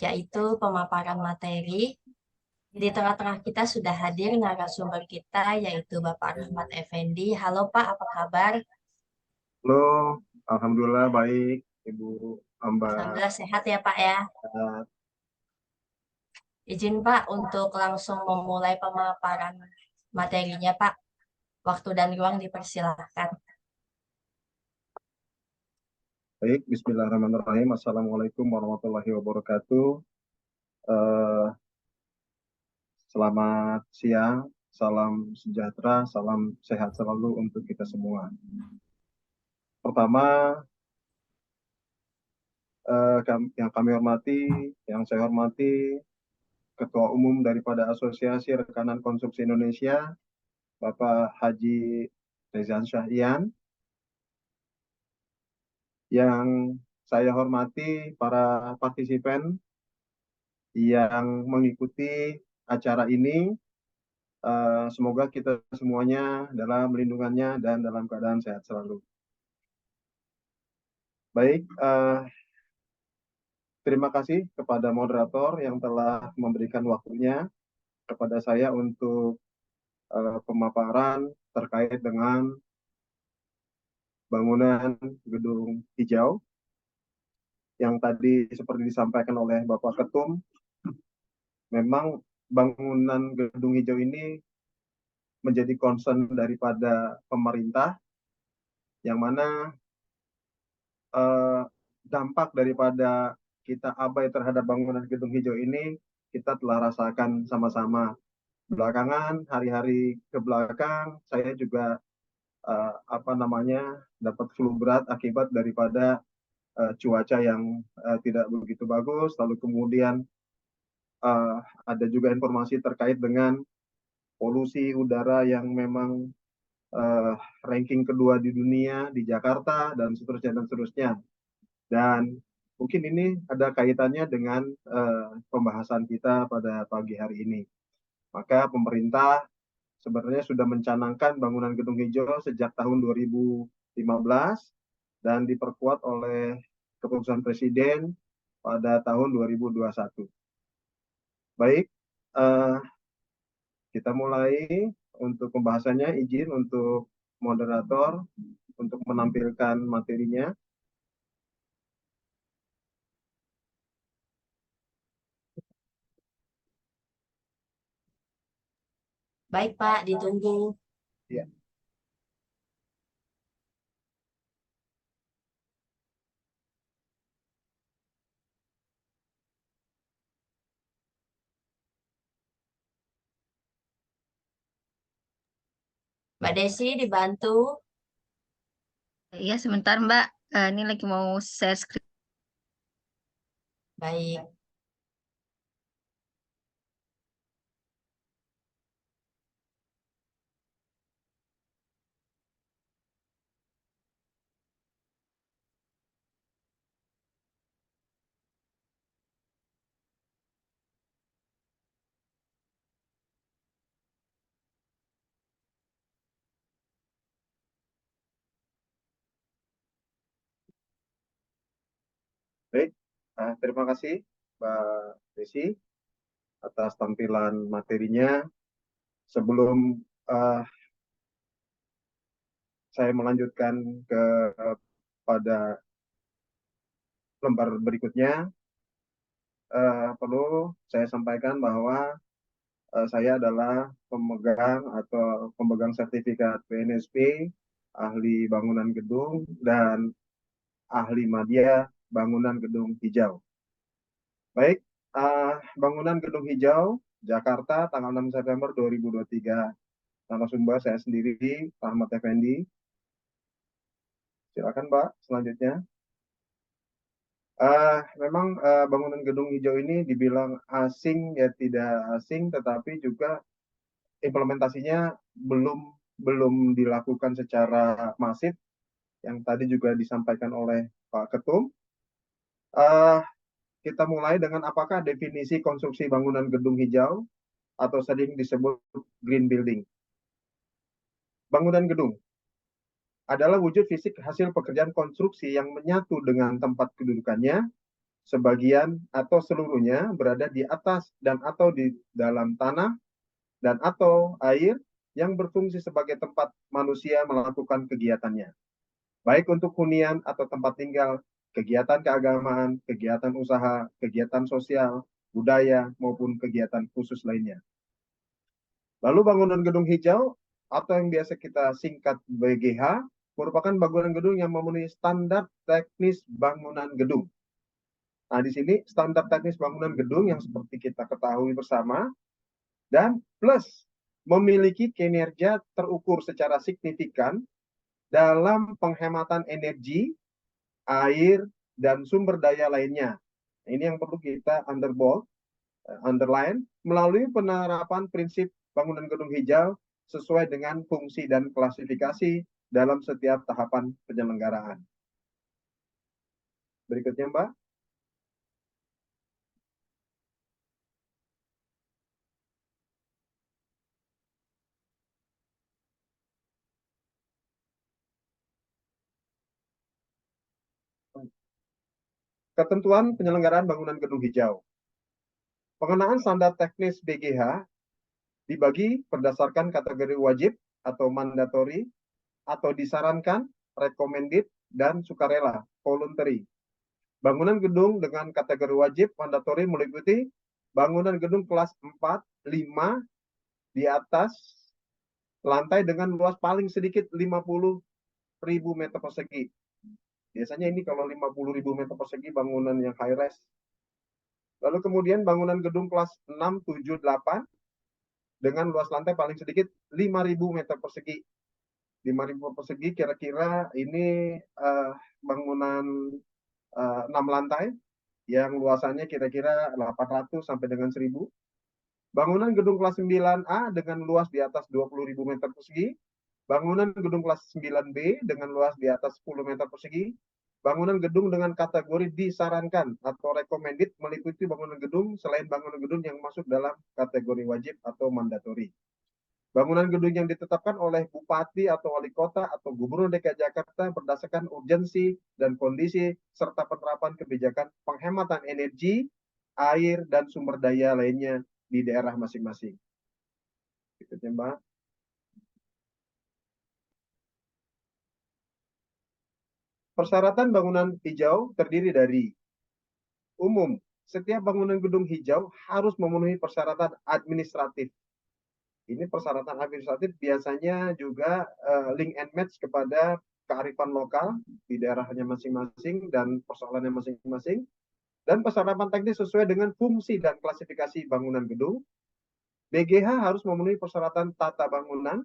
yaitu pemaparan materi. Di tengah-tengah kita sudah hadir narasumber kita, yaitu Bapak Rahmat Effendi. Halo Pak, apa kabar? Halo, Alhamdulillah baik, Ibu Mbak. Alhamdulillah sehat ya Pak ya. Izin Pak untuk langsung memulai pemaparan materinya Pak. Waktu dan ruang dipersilahkan. Baik, Bismillahirrahmanirrahim. Assalamualaikum warahmatullahi wabarakatuh. Eh, Selamat siang, salam sejahtera, salam sehat selalu untuk kita semua. Pertama, yang kami hormati, yang saya hormati, Ketua Umum daripada Asosiasi Rekanan Konstruksi Indonesia, Bapak Haji Rezan Syahian, yang saya hormati para partisipan yang mengikuti acara ini. Semoga kita semuanya dalam lindungannya dan dalam keadaan sehat selalu. Baik, terima kasih kepada moderator yang telah memberikan waktunya kepada saya untuk pemaparan terkait dengan bangunan gedung hijau yang tadi seperti disampaikan oleh Bapak Ketum. Memang bangunan gedung hijau ini menjadi concern daripada pemerintah, yang mana dampak daripada kita abai terhadap bangunan gedung hijau ini kita telah rasakan sama-sama. Belakangan, hari-hari ke belakang, saya juga dapat flu berat akibat daripada cuaca yang tidak begitu bagus. Lalu kemudian ada juga informasi terkait dengan polusi udara yang memang ranking kedua di dunia di Jakarta dan seterusnya dan seterusnya. Dan mungkin ini ada kaitannya dengan pembahasan kita pada pagi hari ini. Maka pemerintah sebenarnya sudah mencanangkan bangunan gedung hijau sejak tahun 2015 dan diperkuat oleh keputusan Presiden pada tahun 2021. Baik, kita mulai untuk pembahasannya. Izin untuk moderator untuk menampilkan materinya. Baik Pak, ditunggu. Ya. Mbak Desi dibantu. Iya, sebentar Mbak. Ini lagi mau share screen. Baik. Baik, terima kasih Mbak Desi atas tampilan materinya. Sebelum saya melanjutkan pada lembar berikutnya, perlu saya sampaikan bahwa saya adalah pemegang sertifikat PNSP, ahli bangunan gedung, dan ahli media bangunan gedung hijau. Baik, bangunan gedung hijau Jakarta tanggal 6 September 2023. Narasumber saya sendiri, Rahmat Effendi. Silakan Mbak, selanjutnya. Memang bangunan gedung hijau ini dibilang asing, ya tidak asing, tetapi juga implementasinya belum dilakukan secara masif, yang tadi juga disampaikan oleh Pak Ketum. Kita mulai dengan apakah definisi konstruksi bangunan gedung hijau atau sering disebut green building. Bangunan gedung adalah wujud fisik hasil pekerjaan konstruksi yang menyatu dengan tempat kedudukannya sebagian atau seluruhnya berada di atas dan atau di dalam tanah dan atau air yang berfungsi sebagai tempat manusia melakukan kegiatannya, baik untuk hunian atau tempat tinggal, kegiatan keagamaan, kegiatan usaha, kegiatan sosial, budaya, maupun kegiatan khusus lainnya. Lalu bangunan gedung hijau atau yang biasa kita singkat BGH merupakan bangunan gedung yang memenuhi standar teknis bangunan gedung. Nah, di sini standar teknis bangunan gedung yang seperti kita ketahui bersama dan plus memiliki kinerja terukur secara signifikan dalam penghematan energi, air, dan sumber daya lainnya. Ini yang perlu kita underline, melalui penerapan prinsip bangunan gedung hijau sesuai dengan fungsi dan klasifikasi dalam setiap tahapan penyelenggaraan. Berikutnya, Mbak. Ketentuan penyelenggaraan bangunan gedung hijau. Pengenaan standar teknis BGH dibagi berdasarkan kategori wajib atau mandatory, atau disarankan, recommended, dan sukarela, voluntary. Bangunan gedung dengan kategori wajib mandatory meliputi bangunan gedung kelas 4, 5 di atas lantai dengan luas paling sedikit 50.000 meter persegi. Biasanya ini kalau 50.000 meter persegi bangunan yang high rise. Lalu kemudian bangunan gedung kelas 6, 7, 8 dengan luas lantai paling sedikit 5.000 meter persegi. 5.000 persegi kira-kira ini bangunan 6 lantai yang luasannya kira-kira 800 sampai dengan 1.000. Bangunan gedung kelas 9A dengan luas di atas 20.000 meter persegi. Bangunan gedung kelas 9B dengan luas di atas 10 meter persegi. Bangunan gedung dengan kategori disarankan atau recommended meliputi bangunan gedung selain bangunan gedung yang masuk dalam kategori wajib atau mandatory. Bangunan gedung yang ditetapkan oleh Bupati atau Wali Kota atau Gubernur DKI Jakarta berdasarkan urgensi dan kondisi serta penerapan kebijakan penghematan energi, air, dan sumber daya lainnya di daerah masing-masing. Berikutnya, Mbak. Persyaratan bangunan hijau terdiri dari umum. Setiap bangunan gedung hijau harus memenuhi persyaratan administratif. Ini persyaratan administratif biasanya juga link and match kepada kearifan lokal di daerahnya masing-masing dan persoalannya masing-masing. Dan persyaratan teknis sesuai dengan fungsi dan klasifikasi bangunan gedung. BGH harus memenuhi persyaratan tata bangunan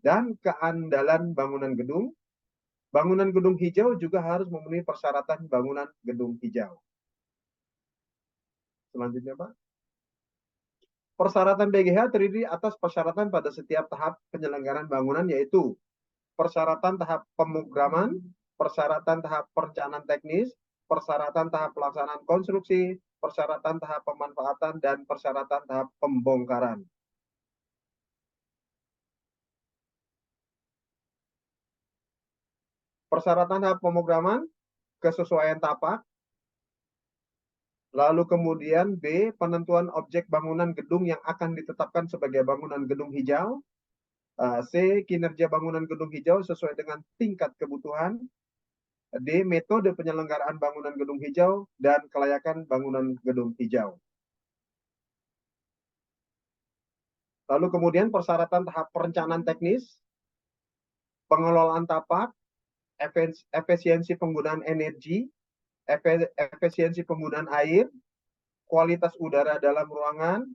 dan keandalan bangunan gedung. Bangunan gedung hijau juga harus memenuhi persyaratan bangunan gedung hijau. Selanjutnya, Pak. Persyaratan BGH terdiri atas persyaratan pada setiap tahap penyelenggaraan bangunan, yaitu persyaratan tahap pemrograman, persyaratan tahap perencanaan teknis, persyaratan tahap pelaksanaan konstruksi, persyaratan tahap pemanfaatan, dan persyaratan tahap pembongkaran. Persyaratan tahap pemrograman, kesesuaian tapak. Lalu kemudian B, penentuan objek bangunan gedung yang akan ditetapkan sebagai bangunan gedung hijau. C, kinerja bangunan gedung hijau sesuai dengan tingkat kebutuhan. D, metode penyelenggaraan bangunan gedung hijau dan kelayakan bangunan gedung hijau. Lalu kemudian persyaratan tahap perencanaan teknis, pengelolaan tapak, efisiensi penggunaan energi, efisiensi penggunaan air, kualitas udara dalam ruangan,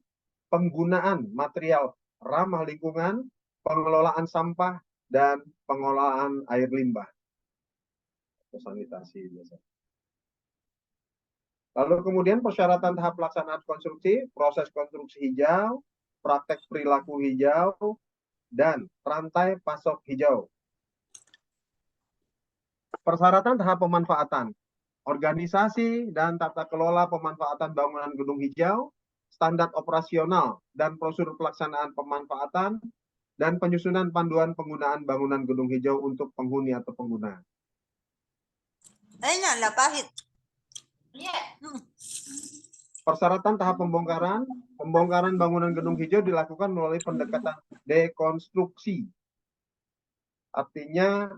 penggunaan material ramah lingkungan, pengelolaan sampah, dan pengelolaan air limbah. Sanitasi biasa. Lalu kemudian persyaratan tahap pelaksanaan konstruksi, proses konstruksi hijau, praktek perilaku hijau, dan rantai pasok hijau. Persyaratan tahap pemanfaatan, organisasi dan tata kelola pemanfaatan bangunan gedung hijau, standar operasional dan prosedur pelaksanaan pemanfaatan, dan penyusunan panduan penggunaan bangunan gedung hijau untuk penghuni atau pengguna. Ayun na, lapahit. Persyaratan tahap pembongkaran bangunan gedung hijau dilakukan melalui pendekatan dekonstruksi. Artinya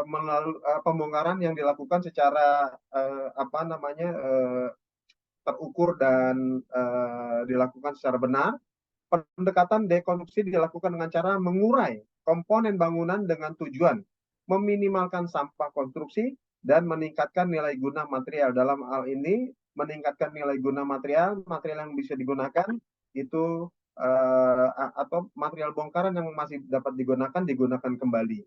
melalui pembongkaran yang dilakukan secara terukur dan dilakukan secara benar. Pendekatan dekonstruksi dilakukan dengan cara mengurai komponen bangunan dengan tujuan meminimalkan sampah konstruksi dan meningkatkan nilai guna material. Dalam hal ini meningkatkan nilai guna material yang bisa digunakan itu atau material bongkaran yang masih dapat digunakan kembali.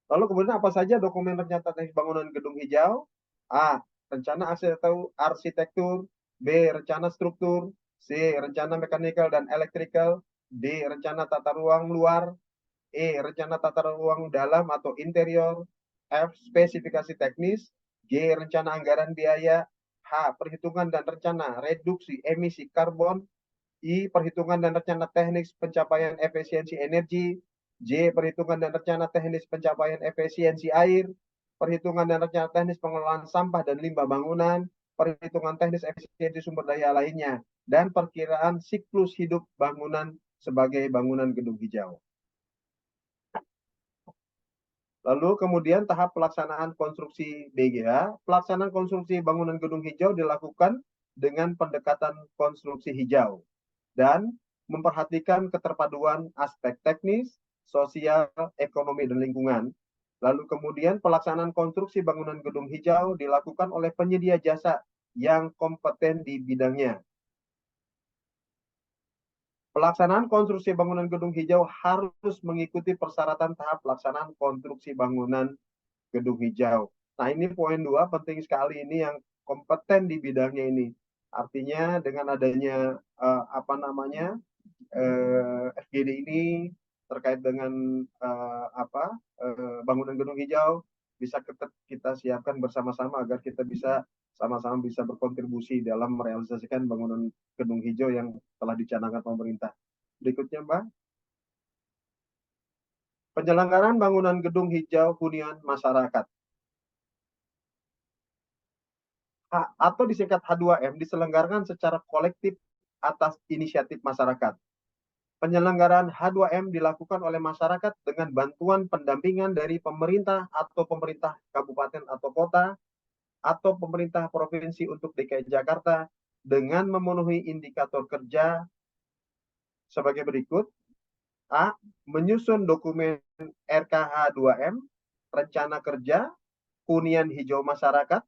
Lalu kemudian apa saja dokumen rencana teknis bangunan gedung hijau? A. Rencana arsitektur. B. Rencana struktur. C. Rencana mekanikal dan elektrikal. D. Rencana tata ruang luar. E. Rencana tata ruang dalam atau interior. F. Spesifikasi teknis. G. Rencana anggaran biaya. H. Perhitungan dan rencana reduksi emisi karbon. I. Perhitungan dan rencana teknis pencapaian efisiensi energi. J. Perhitungan dan rencana teknis pencapaian efisiensi air. Perhitungan dan rencana teknis pengelolaan sampah dan limbah bangunan. Perhitungan teknis efisiensi sumber daya lainnya. Dan perkiraan siklus hidup bangunan sebagai bangunan gedung hijau. Lalu kemudian tahap pelaksanaan konstruksi BGH. Pelaksanaan konstruksi bangunan gedung hijau dilakukan dengan pendekatan konstruksi hijau dan memperhatikan keterpaduan aspek teknis, sosial, ekonomi, dan lingkungan. Lalu kemudian pelaksanaan konstruksi bangunan gedung hijau dilakukan oleh penyedia jasa yang kompeten di bidangnya. Pelaksanaan konstruksi bangunan gedung hijau harus mengikuti persyaratan tahap pelaksanaan konstruksi bangunan gedung hijau. Nah, ini poin 2 penting sekali ini yang kompeten di bidangnya ini. Artinya dengan adanya FGD ini terkait dengan bangunan gedung hijau bisa kita siapkan bersama-sama agar kita bisa sama-sama bisa berkontribusi dalam merealisasikan bangunan gedung hijau yang telah dicanangkan pemerintah. Berikutnya, Mbak. Penyelenggaraan bangunan gedung hijau hunian masyarakat atau disingkat H2M diselenggarakan secara kolektif atas inisiatif masyarakat. Penyelenggaraan H2M dilakukan oleh masyarakat dengan bantuan pendampingan dari pemerintah atau pemerintah kabupaten atau kota atau pemerintah provinsi untuk DKI Jakarta dengan memenuhi indikator kerja sebagai berikut. A. Menyusun dokumen RKH2M, rencana kerja, hunian hijau masyarakat,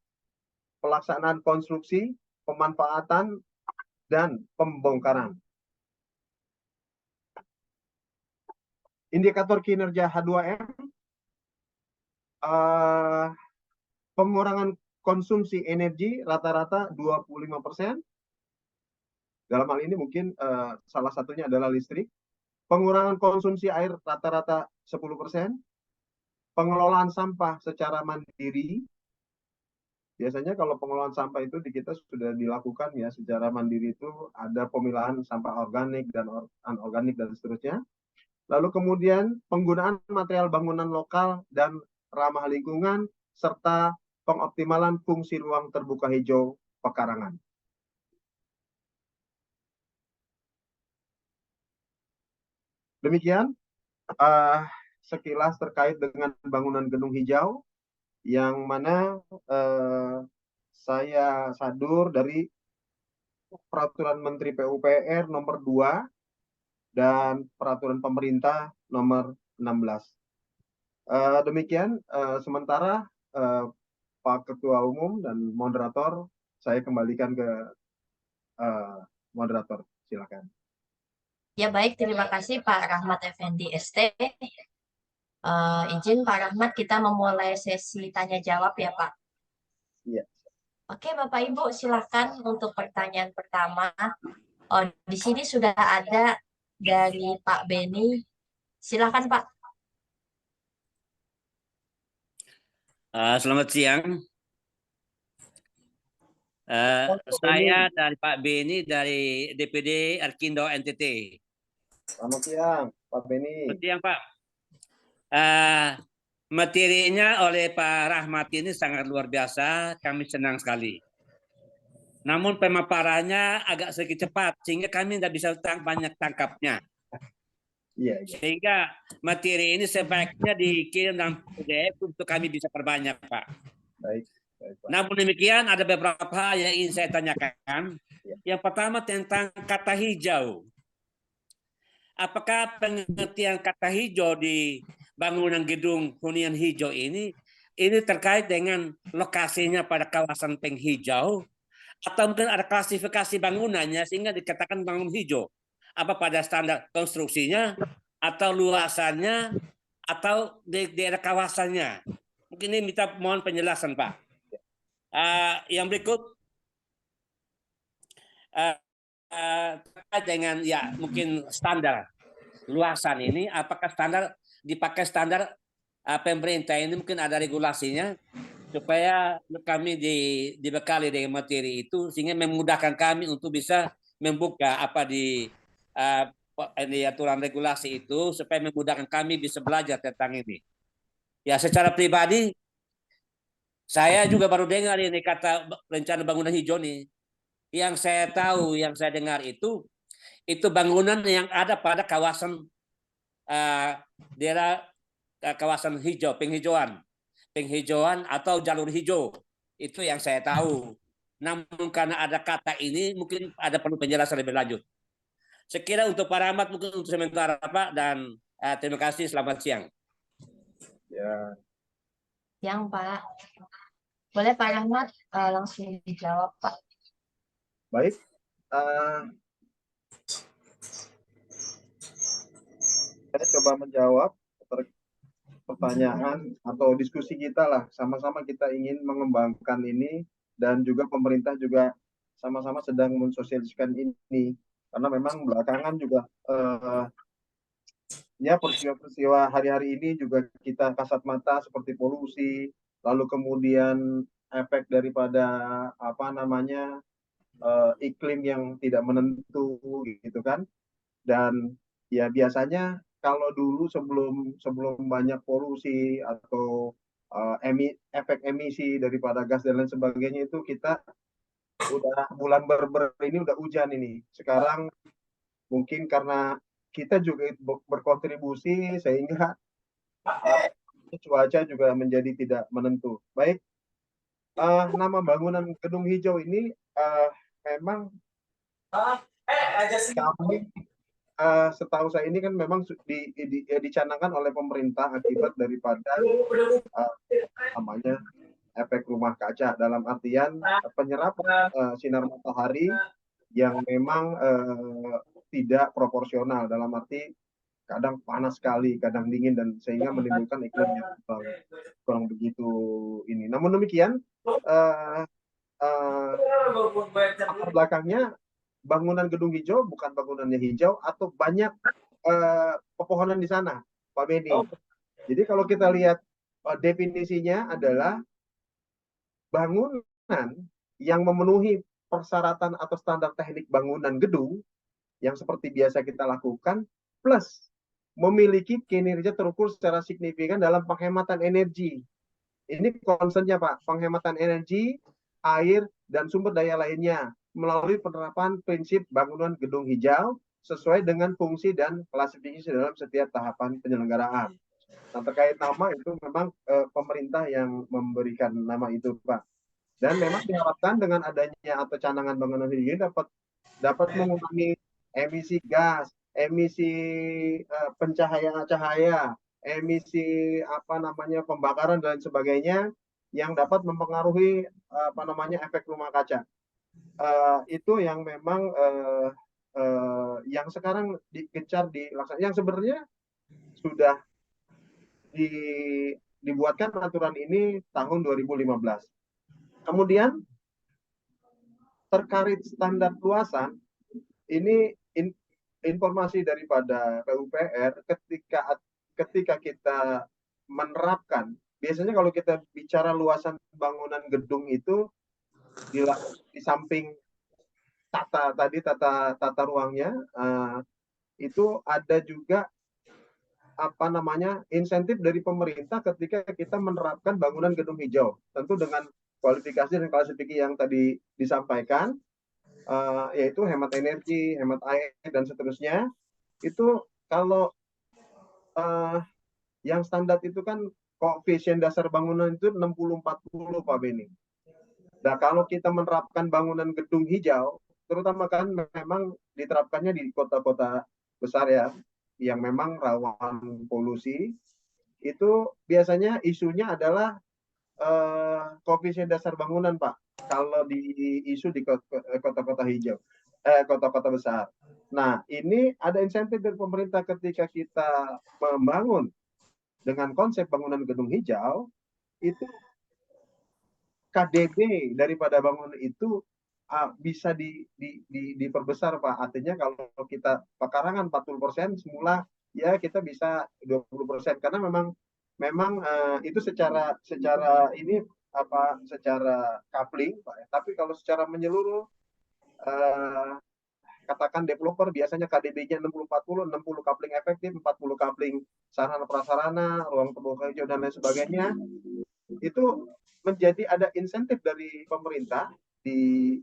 pelaksanaan konstruksi, pemanfaatan, dan pembongkaran. Indikator kinerja H2M, pengurangan konsumsi energi rata-rata 25%. Dalam hal ini mungkin salah satunya adalah listrik. Pengurangan konsumsi air rata-rata 10%. Pengelolaan sampah secara mandiri. Biasanya kalau pengelolaan sampah itu di kita sudah dilakukan ya secara mandiri, itu ada pemilahan sampah organik dan anorganik dan seterusnya. Lalu kemudian penggunaan material bangunan lokal dan ramah lingkungan, serta pengoptimalan fungsi ruang terbuka hijau pekarangan. Demikian sekilas terkait dengan bangunan gedung hijau, yang mana saya sadur dari Peraturan Menteri PUPR nomor 2 dan Peraturan Pemerintah nomor 16. Demikian sementara Pak Ketua Umum dan moderator, saya kembalikan ke moderator. Silakan. Ya baik, terima kasih Pak Rahmat Effendi ST. Izin Pak Rahmat, kita memulai sesi tanya jawab ya Pak. Iya. Oke Bapak Ibu, silakan untuk pertanyaan pertama. Oh, di sini sudah ada dari Pak Beni. Silakan Pak. Selamat siang. Saya dari Pak Beni dari DPD Arkindo NTT. Selamat siang, Pak Beni. Selamat siang, Pak. Materinya oleh Pak Rahmat ini sangat luar biasa, kami senang sekali. Namun pemaparannya agak sedikit cepat, sehingga kami tidak bisa banyak tangkapnya. Iya, iya. Sehingga materi ini sebaiknya dikirim dalam PDF untuk kami bisa perbanyak, Pak. Baik, baik, Pak. Namun demikian ada beberapa hal yang ingin saya tanyakan. Ya. Yang pertama tentang kata hijau. Apakah pengertian kata hijau di bangunan gedung hunian hijau ini terkait dengan lokasinya pada kawasan penghijau, atau mungkin ada klasifikasi bangunannya sehingga dikatakan bangun hijau? Apa pada standar konstruksinya, atau luasannya, atau di daerah kawasannya? Mungkin ini minta mohon penjelasan, Pak. Yang berikut terkait dengan ya mungkin standar luasan ini, apakah standar dipakai standar pemerintah ini, mungkin ada regulasinya supaya kami dibekali dengan materi itu sehingga memudahkan kami untuk bisa membuka apa di aturan regulasi itu supaya memudahkan kami bisa belajar tentang ini. Ya, secara pribadi saya juga baru dengar ini kata rencana bangunan hijau nih. Yang saya tahu, yang saya dengar itu bangunan yang ada pada kawasan daerah kawasan hijau, penghijauan atau jalur hijau. Itu yang saya tahu. Namun karena ada kata ini, mungkin ada perlu penjelasan lebih lanjut. Sekira untuk Pak Rahmat mungkin untuk sementara, Pak, dan terima kasih, selamat siang. Ya, Yang Pak. Boleh Pak Rahmat langsung dijawab, Pak. baik. Saya coba menjawab pertanyaan atau diskusi kita lah. Sama-sama kita ingin mengembangkan ini dan juga pemerintah juga sama-sama sedang mensosialisasikan ini. Karena memang belakangan juga ya peristiwa-peristiwa hari-hari ini juga kita kasat mata seperti polusi, lalu kemudian efek daripada apa namanya iklim yang tidak menentu gitu kan. Dan ya biasanya kalau dulu sebelum banyak polusi atau efek emisi daripada gas dan lain sebagainya itu kita udah bulan Ber ini udah hujan ini. Sekarang mungkin karena kita juga berkontribusi sehingga cuaca juga menjadi tidak menentu. Baik, nama bangunan gedung hijau ini memang kami setahu saya ini kan memang dicanangkan oleh pemerintah akibat daripada namanya efek rumah kaca, dalam artian penyerapan sinar matahari yang memang tidak proporsional, dalam arti kadang panas sekali, kadang dingin, dan sehingga menimbulkan iklim yang kurang begitu ini. Namun demikian latar belakangnya bangunan gedung hijau bukan bangunannya hijau atau banyak pepohonan di sana, Pak Beni. Jadi kalau kita lihat definisinya adalah bangunan yang memenuhi persyaratan atau standar teknik bangunan gedung yang seperti biasa kita lakukan, plus memiliki kinerja terukur secara signifikan dalam penghematan energi. Ini concernnya Pak, penghematan energi, air, dan sumber daya lainnya melalui penerapan prinsip bangunan gedung hijau sesuai dengan fungsi dan klasifikasi dalam setiap tahapan penyelenggaraan. Nah, terkait nama itu memang pemerintah yang memberikan nama itu, Pak. Dan memang diharapkan dengan adanya atau canangan bangunan ini dapat mengurangi emisi gas, emisi pencahaya-cahaya, emisi apa namanya pembakaran dan sebagainya yang dapat mempengaruhi apa namanya efek rumah kaca. Itu yang memang yang sekarang digencar dilaksanakan, yang sebenarnya sudah dibuatkan aturan ini tahun 2015. Kemudian terkait standar luasan, ini informasi daripada PUPR ketika kita menerapkan, biasanya kalau kita bicara luasan bangunan gedung itu di samping tata ruangnya itu ada juga apa namanya insentif dari pemerintah ketika kita menerapkan bangunan gedung hijau, tentu dengan kualifikasi dan klasifikasi yang tadi disampaikan, yaitu hemat energi, hemat air dan seterusnya. Itu kalau yang standar itu kan koefisien dasar bangunan itu 60-40 Pak Beni. Nah, kalau kita menerapkan bangunan gedung hijau, terutama kan memang diterapkannya di kota-kota besar ya, yang memang rawan polusi, itu biasanya isunya adalah koefisien dasar bangunan, Pak. Kalau di isu di kota-kota hijau, kota-kota besar. Nah, ini ada insentif dari pemerintah ketika kita membangun dengan konsep bangunan gedung hijau, itu KDB daripada bangunan itu bisa diperbesar, Pak. Artinya kalau kita pekarangan 40%, semula ya kita bisa 20%, karena memang itu secara ini secara coupling, Pak. Tapi kalau secara menyeluruh, katakan developer biasanya KDB-nya 60-40, 60 coupling efektif, 40 coupling sarana prasarana, ruang terbuka hijau dan lain sebagainya. Itu menjadi ada insentif dari pemerintah di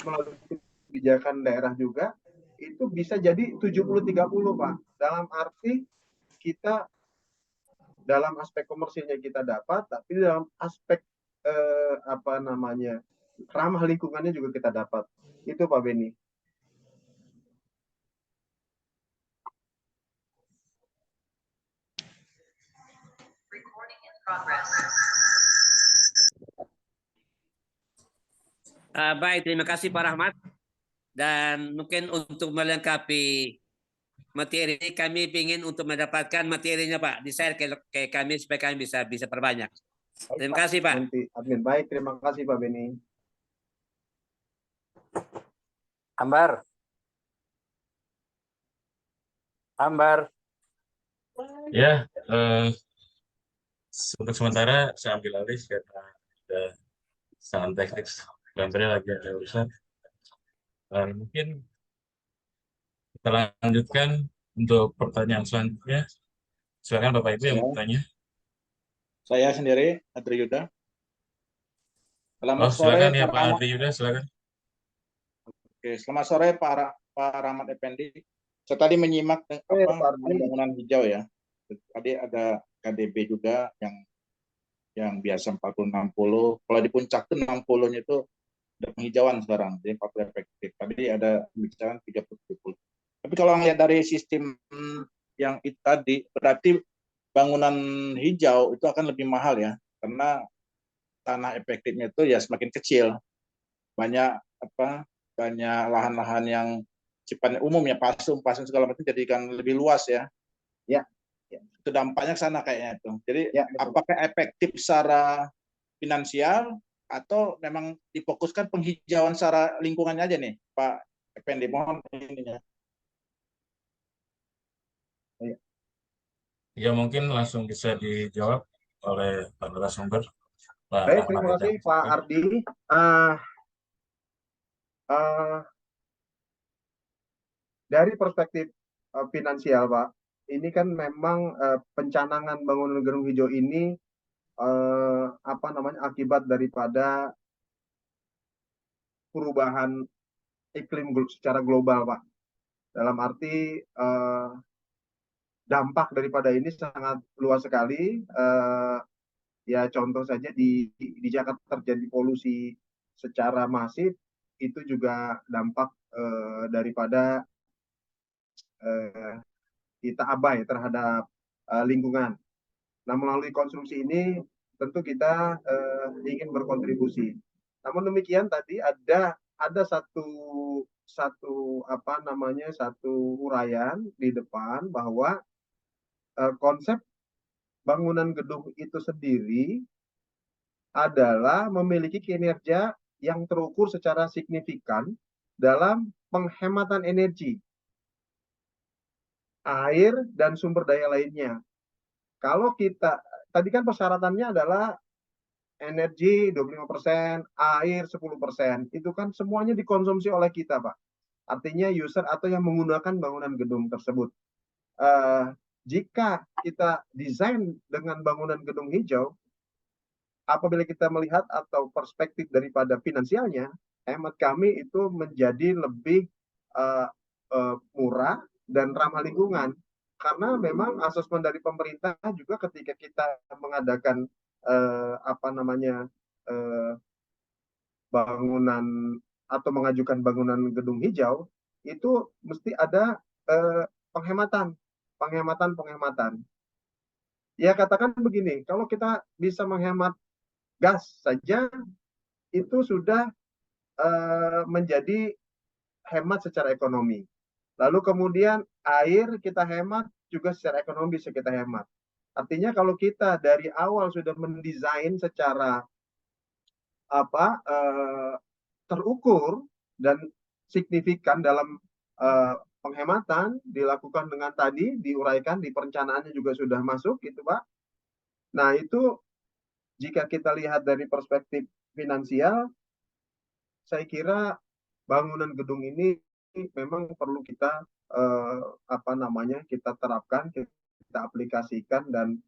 melalui kebijakan daerah juga, itu bisa jadi 70-30, Pak. Dalam arti kita dalam aspek komersilnya kita dapat, tapi dalam aspek ramah lingkungannya juga kita dapat. Itu Pak Beni. Baik, terima kasih Pak Rahmat. Dan mungkin untuk melengkapi materi ini, kami ingin untuk mendapatkan materinya Pak, di-share ke kami supaya kami bisa perbanyak. Terima kasih Pak. Nanti admin. Baik, terima kasih Pak Beni. Ambar. Ya, untuk sementara saya ambil alih karena ada sangat teknis. Gambarnya lagi ada urusan. Mungkin kita lanjutkan untuk pertanyaan selanjutnya. Silakan Bapak Ibu yang bertanya. Saya sendiri, Adri Yuda. Selamat sore, Silakan ya Pak Pak Rahmat. Adri Yuda, silakan. Oke, selamat sore Pak Rahmat Effendi. Saya tadi menyimak bangunan hijau ya. Tadi ada KDB juga yang biasa 40-60. Kalau di puncak tuh 60-nya itu ada penghijauan sekarang, jadi 40 efektif. Tadi ada pembicaraan 30-70. Tapi kalau melihat dari sistem yang itu tadi, berarti bangunan hijau itu akan lebih mahal ya, karena tanah efektifnya itu ya semakin kecil. Banyak lahan-lahan yang sifatnya umum ya, pasung segala macam jadikan lebih luas ya. Ya. Itu dampaknya ke sana kayaknya itu. Jadi ya, apakah efektif secara finansial atau memang difokuskan penghijauan secara lingkungannya aja nih, Pak Effendi? Mohon ininya. Ya, mungkin langsung bisa dijawab oleh Pak narasumber. Baik, terima kasih Pak Ardi. Dari perspektif finansial, Pak, ini kan memang pencanangan bangunan gedung hijau ini akibat daripada perubahan iklim secara global, Pak. Dalam arti dampak daripada ini sangat luas sekali. Ya contoh saja di Jakarta terjadi polusi secara masif, itu juga dampak daripada kita abai terhadap lingkungan. Nah, melalui konstruksi ini tentu kita ingin berkontribusi. Namun demikian tadi ada satu uraian di depan bahwa konsep bangunan gedung itu sendiri adalah memiliki kinerja yang terukur secara signifikan dalam penghematan energi, air, dan sumber daya lainnya. Kalau kita, tadi kan persyaratannya adalah energi 25%, air 10%. Itu kan semuanya dikonsumsi oleh kita, Pak. artinya user atau yang menggunakan bangunan gedung tersebut. Jika kita desain dengan bangunan gedung hijau, apabila kita melihat atau perspektif daripada finansialnya, hemat kami itu menjadi lebih murah dan ramah lingkungan. Karena memang asesmen dari pemerintah juga ketika kita mengadakan bangunan atau mengajukan bangunan gedung hijau, itu mesti ada penghematan. Ya katakan begini, kalau kita bisa menghemat gas saja, itu sudah menjadi hemat secara ekonomi. Lalu kemudian air kita hemat juga secara ekonomi bisa kita hemat. Artinya kalau kita dari awal sudah mendesain secara terukur dan signifikan dalam penghematan dilakukan dengan tadi diuraikan di perencanaannya juga sudah masuk gitu Pak. Nah itu jika kita lihat dari perspektif finansial, saya kira bangunan gedung ini memang perlu kita kita terapkan, kita aplikasikan dan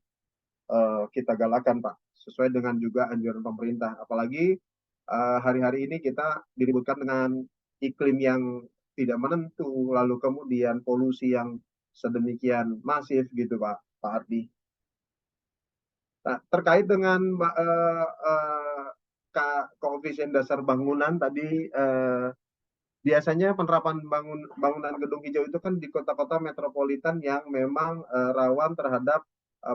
kita galakan Pak, sesuai dengan juga anjuran pemerintah. Apalagi hari-hari ini kita diributkan dengan iklim yang tidak menentu, lalu kemudian polusi yang sedemikian masif gitu Pak Ardi. Nah, terkait dengan koefisien dasar bangunan tadi, biasanya penerapan bangunan gedung hijau itu kan di kota-kota metropolitan yang memang rawan terhadap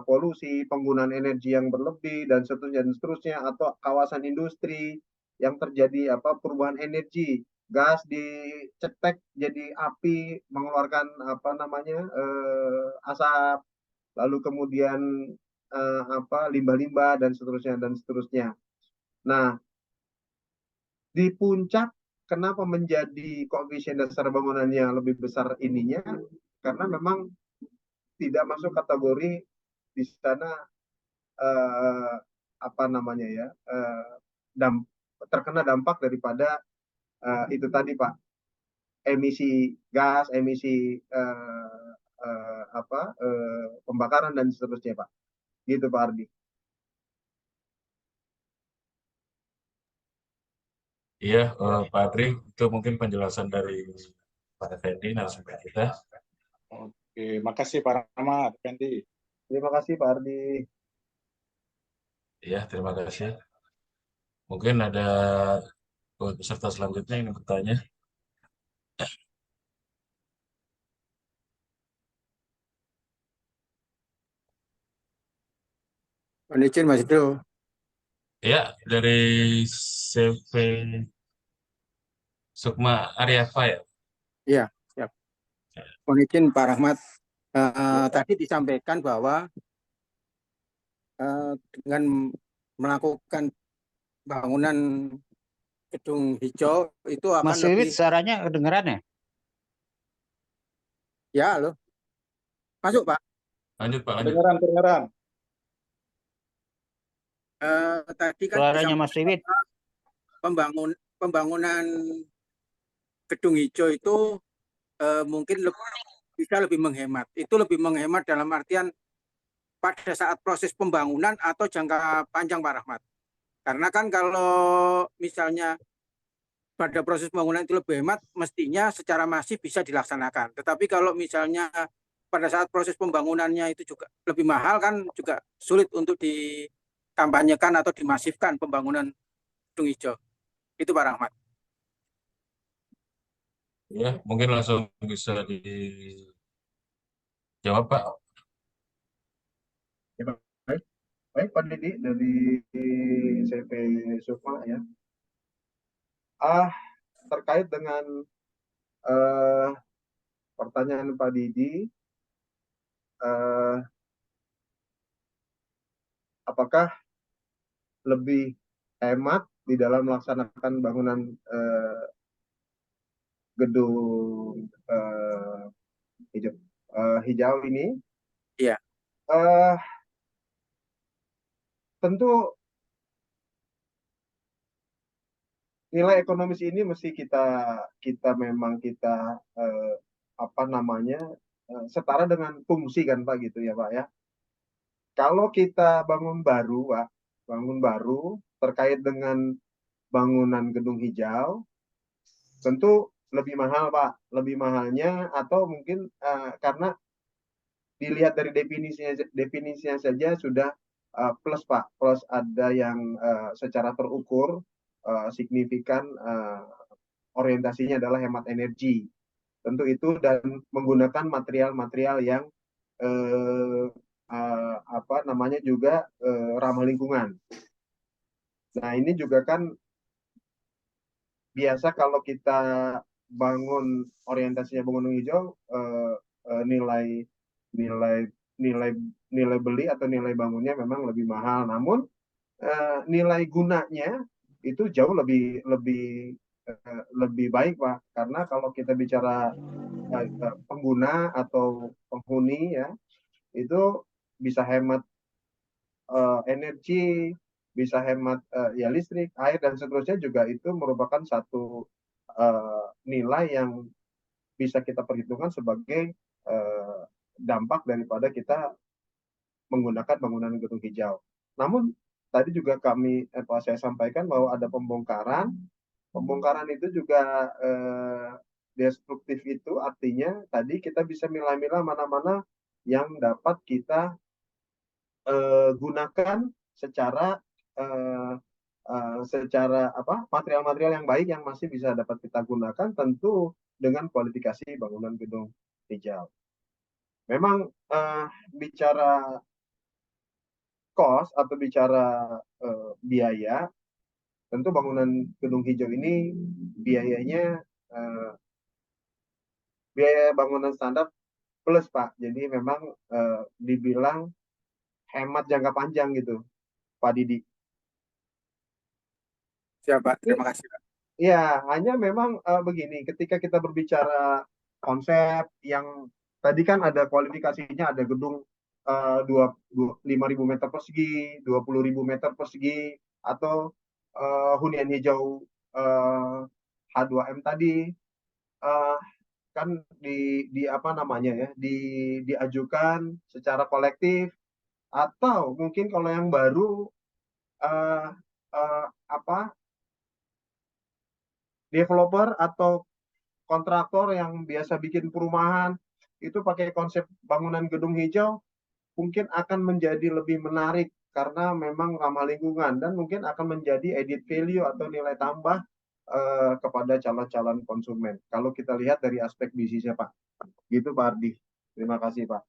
polusi, penggunaan energi yang berlebih dan seterusnya, atau kawasan industri yang terjadi perubahan energi, gas dicetek jadi api mengeluarkan asap, lalu kemudian limbah-limbah dan seterusnya. Nah, di puncak kenapa menjadi koefisien dasar bangunannya lebih besar ininya? Karena memang tidak masuk kategori di sana terkena dampak daripada itu tadi Pak, emisi gas, emisi pembakaran dan seterusnya Pak. Gitu Pak Ardi. Iya, Pak Adri, itu mungkin penjelasan dari Pak Effendi narasumber kita. Oke, makasih Pak Rahmat, Effendi. Terima kasih Pak Ardi. Iya, terima kasih. Mungkin ada peserta selanjutnya yang bertanya. Mohon izin Mas Bro. Ya, dari CV Sukma Aryafa ya. Iya, siap. Mohon izin Pak Rahmat. Tadi disampaikan bahwa dengan melakukan bangunan gedung hijau itu akan Mas Wiwit, lebih. suaranya kedengeran ya? Ya, halo. Masuk Pak. Lanjut Pak, lanjut. Kedengeran. Tadi kan Suaranya Mas Wiwit. pembangunan gedung hijau itu mungkin bisa lebih menghemat. Itu lebih menghemat dalam artian pada saat proses pembangunan atau jangka panjang Pak Rahmat. Karena kan kalau misalnya pada proses pembangunan itu lebih hemat, mestinya secara masif bisa dilaksanakan. Tetapi kalau misalnya pada saat proses pembangunannya itu juga lebih mahal, kan juga sulit untuk dikampanyekan atau dimasifkan pembangunan gedung hijau. Itu Pak Rahmat. Ya, mungkin langsung bisa dijawab Pak. Ya, baik Pak Didi dari CV Sukma ya. Terkait dengan pertanyaan Pak Didi, apakah lebih hemat di dalam melaksanakan bangunan gedung hijau ini? Iya. Tentu nilai ekonomis ini mesti kita memang kita apa namanya setara dengan fungsi kan Pak gitu ya Pak ya. Kalau kita bangun baru Pak, bangun baru terkait dengan bangunan gedung hijau, tentu lebih mahal Pak. Lebih mahalnya atau mungkin karena dilihat dari definisinya saja sudah plus Pak, plus ada yang secara terukur signifikan orientasinya adalah hemat energi. Tentu itu dan menggunakan material-material yang apa namanya juga ramah lingkungan. Nah ini juga kan biasa kalau kita bangun orientasinya bangunan hijau nilai nilai beli atau nilai bangunnya memang lebih mahal. Namun nilai gunanya itu jauh lebih baik Pak, karena kalau kita bicara pengguna atau penghuni ya itu bisa hemat energi, bisa hemat ya listrik, air dan seterusnya juga itu merupakan satu nilai yang bisa kita perhitungkan sebagai dampak daripada kita menggunakan bangunan gedung hijau. Namun tadi juga saya sampaikan bahwa ada pembongkaran. Pembongkaran itu juga destruktif itu artinya tadi kita bisa milah-milah mana-mana yang dapat kita gunakan secara material-material yang baik yang masih bisa dapat kita gunakan tentu dengan kualifikasi bangunan gedung hijau. Memang bicara cost atau bicara biaya, tentu bangunan gedung hijau ini biayanya biaya bangunan standar plus Pak. Jadi memang dibilang hemat jangka panjang gitu, Pak Didi. Siap Pak, terima kasih Pak. Ya, hanya memang begini, ketika kita berbicara konsep yang tadi kan ada kualifikasinya, ada gedung 5.000 meter persegi, 20.000 meter persegi, atau hunian hijau H2M tadi, kan di apa namanya ya, diajukan secara kolektif, atau mungkin kalau yang baru apa developer atau kontraktor yang biasa bikin perumahan itu pakai konsep bangunan gedung hijau mungkin akan menjadi lebih menarik karena memang ramah lingkungan dan mungkin akan menjadi added value atau nilai tambah kepada calon-calon konsumen. Kalau kita lihat dari aspek bisnisnya Pak. Gitu Pak Ardi. Terima kasih Pak.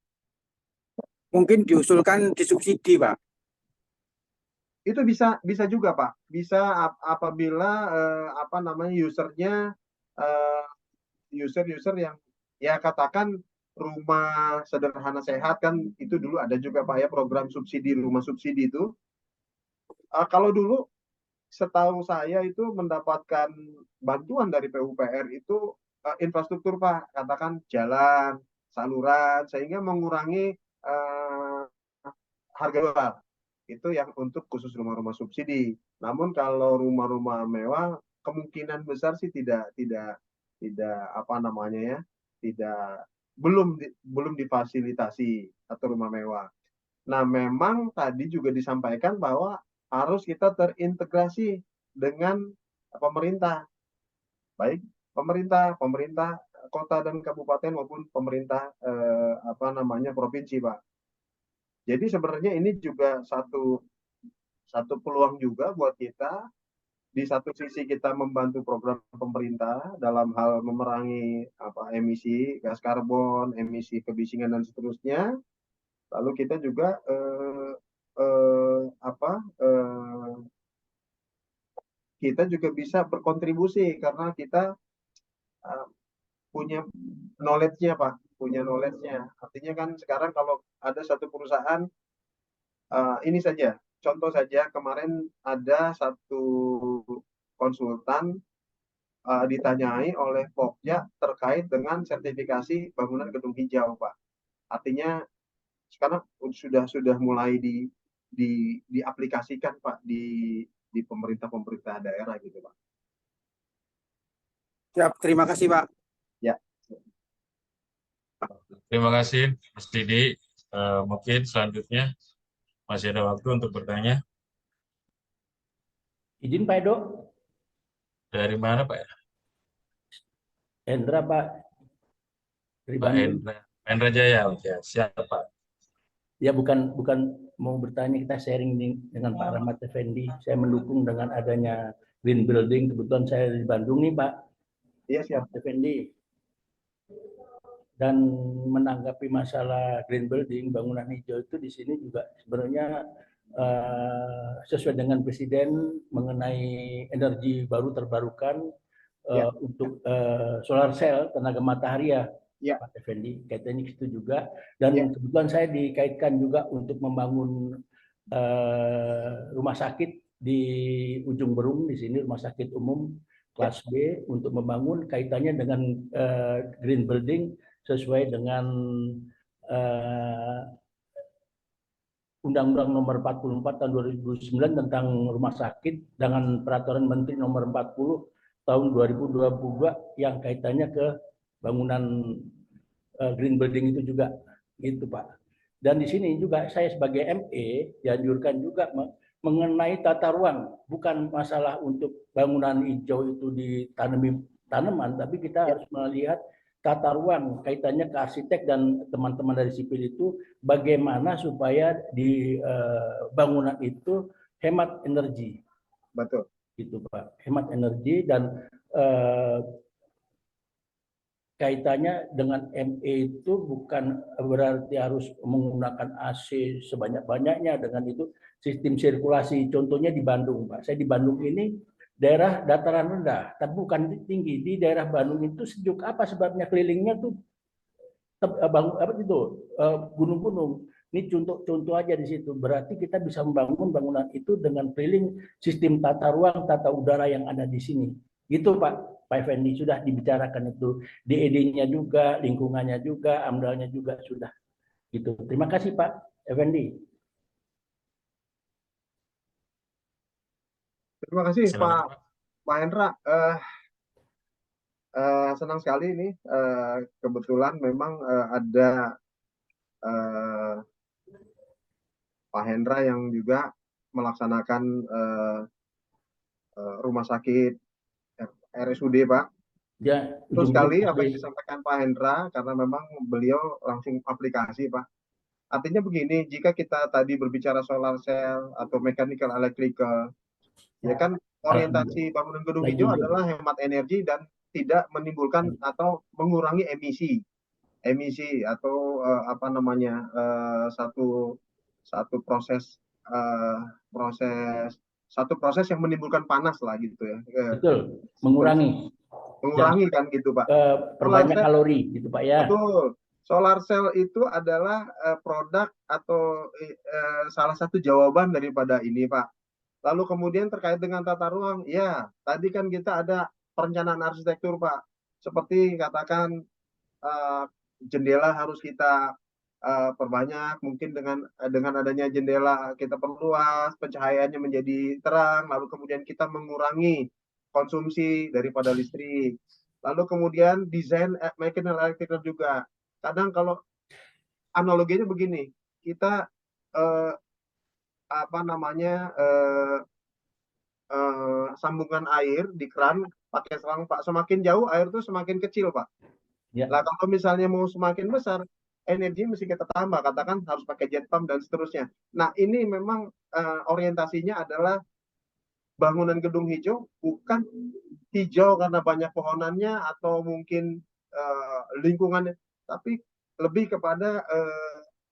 Mungkin diusulkan disubsidi Pak. Itu bisa juga Pak. Bisa apabila apa namanya usernya user yang ya katakan rumah sederhana sehat kan itu dulu ada juga Pak ya program subsidi rumah subsidi itu. Kalau dulu setahu saya itu mendapatkan bantuan dari PUPR itu infrastruktur Pak, katakan jalan, saluran sehingga mengurangi harga jual. Itu yang untuk khusus rumah-rumah subsidi. Namun kalau rumah-rumah mewah kemungkinan besar sih tidak apa namanya ya, belum difasilitasi atau rumah mewah. Nah, memang tadi juga disampaikan bahwa harus kita terintegrasi dengan pemerintah. Baik pemerintah kota dan kabupaten maupun pemerintah apa namanya provinsi, Pak. Jadi sebenarnya ini juga satu peluang juga buat kita. Di satu sisi kita membantu program pemerintah dalam hal memerangi emisi gas karbon, emisi kebisingan dan seterusnya. Lalu kita juga kita juga bisa berkontribusi karena kita punya knowledge-nya Pak, punya knowledge-nya. Artinya kan sekarang kalau ada satu perusahaan ini saja, contoh saja kemarin ada satu konsultan ditanyai oleh Pokja terkait dengan sertifikasi bangunan gedung hijau, Pak. Artinya sekarang sudah mulai diaplikasikan Pak di pemerintah daerah gitu Pak. Siap, terima kasih Pak. Terima kasih, Mas Didi. Mungkin selanjutnya masih ada waktu untuk bertanya. Izin Pak Edo, Dari mana, Pak? Hendra Pak, dari Pak Bandung. Hendra Jaya. Oke, siap, Pak. Ya bukan mau bertanya, kita sharing dengan Pak Rahmat Effendi. Saya mendukung dengan adanya green building. Kebetulan saya di Bandung nih Pak. Iya, siap. Rahmat Effendi. Dan menanggapi masalah green building, bangunan hijau itu di sini juga sebenarnya sesuai dengan Presiden mengenai energi baru terbarukan untuk solar cell tenaga matahari ya. Ya. Pak Effendi, kaitannya itu juga. Dan kebetulan saya dikaitkan juga untuk membangun rumah sakit di Ujung Berung di sini, rumah sakit umum kelas B untuk membangun kaitannya dengan green building sesuai dengan Undang-Undang Nomor 44 Tahun 2009 tentang rumah sakit dengan Peraturan Menteri Nomor 40 Tahun 2022 yang kaitannya ke bangunan green building itu juga, gitu Pak. Dan di sini juga saya sebagai ME dianjurkan juga mengenai tata ruang, bukan masalah untuk bangunan hijau itu ditanami tanaman, tapi kita harus melihat tata ruang kaitannya ke arsitek dan teman-teman dari sipil itu bagaimana supaya di bangunan itu hemat energi. Betul. Gitu Pak, hemat energi dan kaitannya dengan ME itu bukan berarti harus menggunakan AC sebanyak-banyaknya. Dengan itu sistem sirkulasi, contohnya di Bandung Pak. Saya di Bandung ini daerah dataran rendah, tapi bukan tinggi. Di daerah Bandung itu sejuk, apa sebabnya? Kelilingnya tuh gunung-gunung. Ini contoh aja di situ. Berarti kita bisa membangun bangunan itu dengan keliling sistem tata ruang, tata udara yang ada di sini. Gitu Pak Effendi, sudah dibicarakan itu. DED-nya juga, lingkungannya juga, AMDAL-nya juga sudah. Gitu. Terima kasih Pak Effendi. Terima kasih Silakan, Pak Hendra. Senang sekali ini kebetulan memang ada Pak Hendra yang juga melaksanakan rumah sakit RSUD Pak. Ya, Betul sekali apa yang disampaikan Pak Hendra karena memang beliau langsung aplikasi Pak. Artinya begini, jika kita tadi berbicara solar cell atau mechanical electrical, ya kan orientasi bangunan gedung hijau adalah hemat energi dan tidak menimbulkan atau mengurangi emisi atau apa namanya satu proses yang menimbulkan panas lah gitu ya. Betul, mengurangi kan gitu Pak. perbanyak kalori gitu Pak ya. Betul. Solar cell itu adalah produk atau salah satu jawaban daripada ini Pak. Lalu kemudian terkait dengan tata ruang, ya tadi kan kita ada perencanaan arsitektur Pak. Seperti katakan jendela harus kita perbanyak, mungkin dengan adanya jendela kita perluas, pencahayaannya menjadi terang, lalu kemudian kita mengurangi konsumsi daripada listrik. Lalu kemudian desain mechanical electrical juga. Kadang kalau analoginya begini, kita sambungan air di keran pakai selang Pak, semakin jauh air itu semakin kecil Pak. Ya. Nah kalau misalnya mau semakin besar, energi mesti kita tambah, katakan harus pakai jet pump dan seterusnya. Nah ini memang orientasinya adalah bangunan gedung hijau bukan hijau karena banyak pohonannya atau mungkin lingkungannya, tapi lebih kepada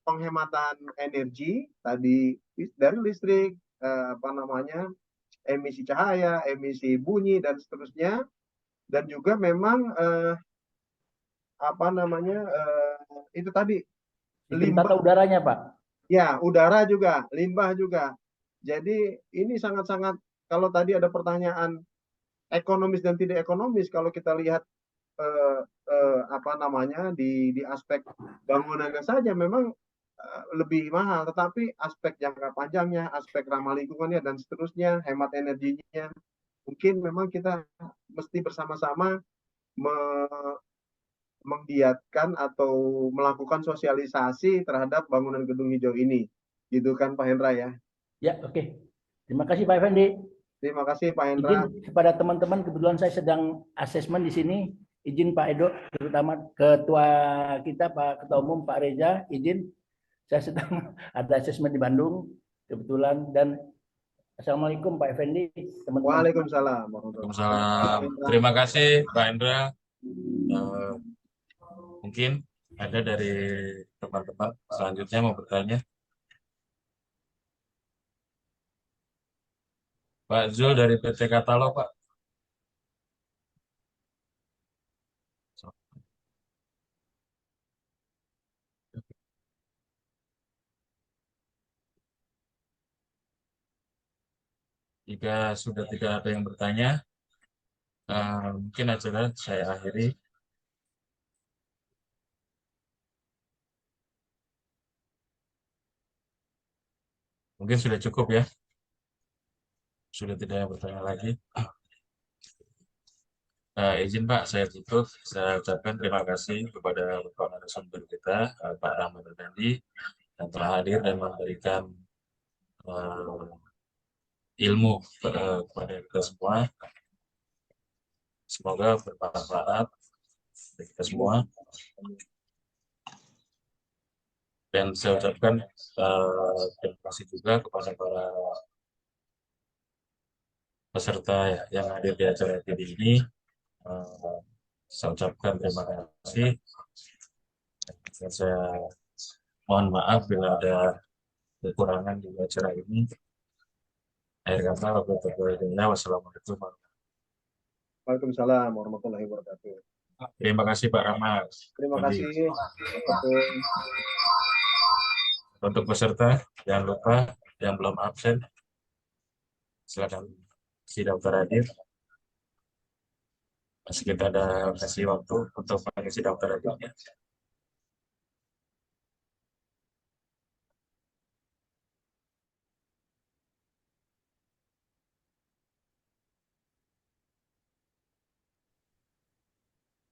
penghematan energi tadi dari listrik, emisi cahaya, emisi bunyi dan seterusnya, dan juga memang itu tadi limbah tata udaranya Pak. Ya, udara juga, limbah juga. Jadi ini sangat-sangat, kalau tadi ada pertanyaan ekonomis dan tidak ekonomis, kalau kita lihat di aspek bangunannya saja memang lebih mahal, tetapi aspek jangka panjangnya, aspek ramah lingkungannya dan seterusnya, hemat energinya, mungkin memang kita mesti bersama-sama menggiatkan atau melakukan sosialisasi terhadap bangunan gedung hijau ini. Gitu kan Pak Hendra ya? Ya, oke. Terima kasih Pak Effendi. Terima kasih Pak Hendra. Izin kepada teman-teman, kebetulan saya sedang asesmen di sini. Izin Pak Edo, terutama ketua kita Pak Ketua Umum Pak Reza, izin saya sedang ada asesmen di Bandung kebetulan. Dan Assalamualaikum Pak Effendi, teman-teman. Waalaikumsalam. Waalaikumsalam. Terima kasih Pak Hendra. Mungkin ada dari teman-teman selanjutnya mau bertanya. Pak Zul dari PT Katalog, Pak. Jika sudah tidak ada yang bertanya, mungkin acara saya akhiri. Mungkin sudah cukup ya. Sudah tidak ada yang bertanya lagi. Izin Pak, saya tutup. Saya ucapkan terima kasih kepada Bapak narasumber kita, Pak Rahmat Effendi, yang telah hadir dan memberikan ilmu kepada kita semua. Semoga bermanfaat bagi kita semua. Dan saya ucapkan terima kasih juga kepada para peserta yang hadir di acara ini. Saya ucapkan terima kasih. Dan saya mohon maaf bila ada kekurangan di acara ini. Akhir kata, wassalamualaikum. Waalaikumsalam warahmatullahi wabarakatuh. Terima kasih Pak Rahmat. Terima kasih. Untuk peserta, jangan lupa yang belum absen, silakan isi daftar hadir. Masih kita ada kasih waktu untuk mengisi daftar hadirnya.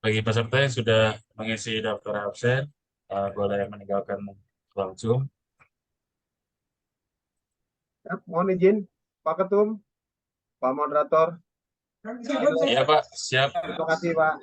Bagi peserta yang sudah mengisi daftar absen, boleh meninggalkan ruang Zoom. Ya, mohon izin Pak Ketum, Pak Moderator. Iya Pak, siap. Terima kasih Pak.